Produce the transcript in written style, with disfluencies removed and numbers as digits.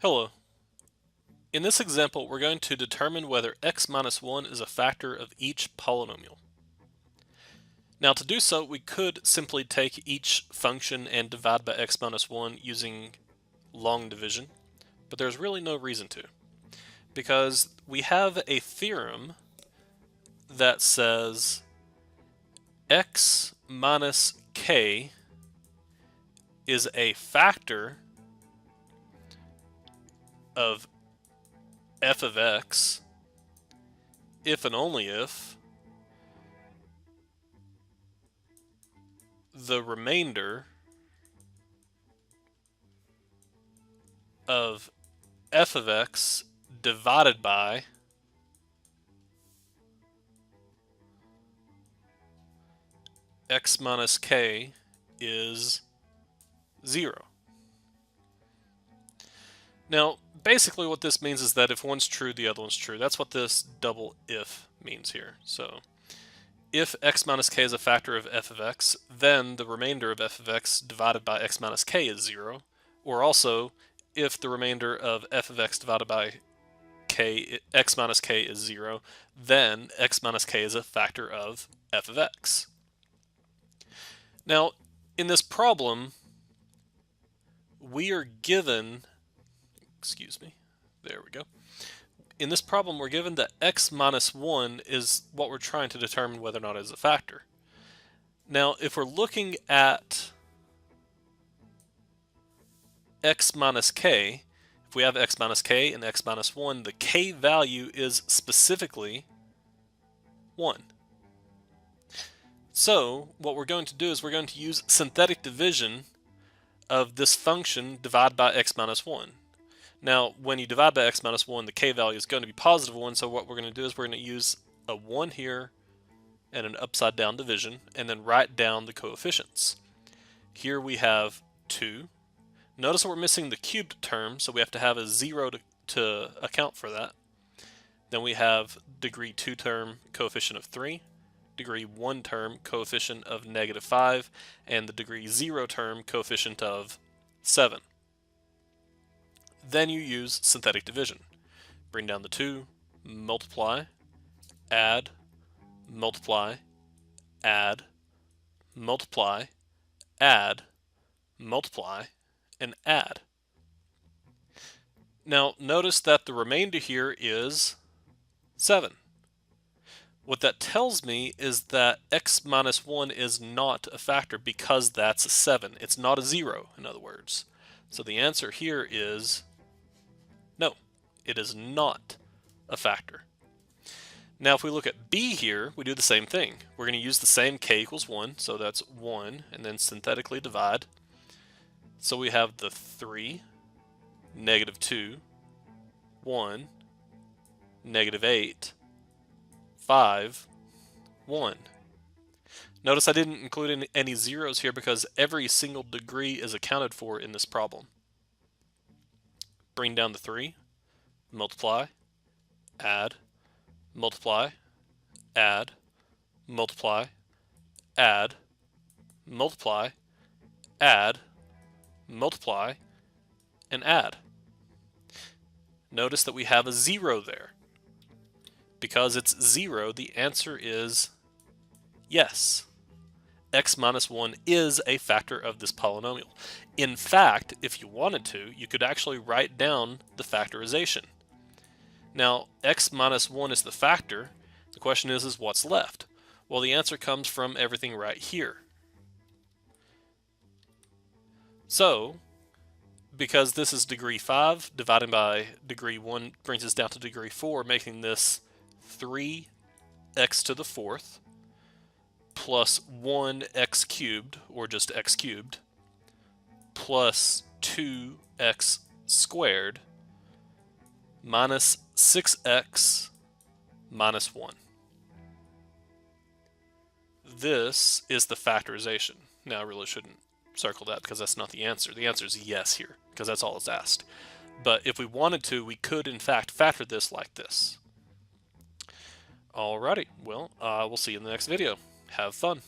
Hello. In this example, we're going to determine whether x minus 1 is a factor of each polynomial. Now to do so, we could simply take each function and divide by x minus 1 using long division, but there's really no reason to, because we have a theorem that says x minus k is a factor of f of x if and only if the remainder of f of x divided by x minus k is 0. Now, basically what this means is that if one's true, the other one's true. That's what this double if means here. So, if x minus k is a factor of f of x, then the remainder of f of x divided by x minus k is 0. Or also, if the remainder of f of x divided by x minus k is 0, then x minus k is a factor of f of x. Now, in this problem, we are given, there we go. In this problem, we're given that x minus 1 is what we're trying to determine whether or not it is a factor. Now, if we're looking at x minus k, if we have x minus k and x minus 1, the k value is specifically 1. So, what we're going to do is we're going to use synthetic division of this function divided by x minus 1. Now, when you divide by x minus 1, the k value is going to be positive 1, so what we're going to do is we're going to use a 1 here and an upside down division, and then write down the coefficients. Here we have 2. Notice we're missing the cubed term, so we have to have a 0 to account for that. Then we have degree 2 term coefficient of 3, degree 1 term coefficient of -5, and the degree 0 term coefficient of 7. Then you use synthetic division. Bring down the 2, multiply, add, multiply, add, multiply, add, multiply, and add. Now notice that the remainder here is 7. What that tells me is that x minus 1 is not a factor because that's a 7. It's not a 0, in other words. So the answer here is no, it is not a factor. Now if we look at b here, we do the same thing. We're going to use the same k equals 1, so that's 1, and then synthetically divide. So we have the 3, -2, 1, -8, 5, 1. Notice I didn't include any zeros here because every single degree is accounted for in this problem. Bring down the 3, multiply, add, multiply, add, multiply, add, multiply, add, multiply, and add. Notice that we have a 0 there. Because it's 0, the answer is yes. X minus 1 is a factor of this polynomial. In fact, if you wanted to, you could actually write down the factorization. Now, x minus 1 is the factor. The question is what's left? Well, the answer comes from everything right here. So, because this is degree 5, dividing by degree 1 brings us down to degree 4, making this 3x to the 4th plus 1x cubed, or just x cubed, plus 2x squared minus 6x minus 1. This is the factorization. Now I really shouldn't circle that because that's not the answer. The answer is yes here, because that's all it's asked. But if we wanted to, we could in fact factor this like this. Alrighty, well, we'll see you in the next video. Have fun.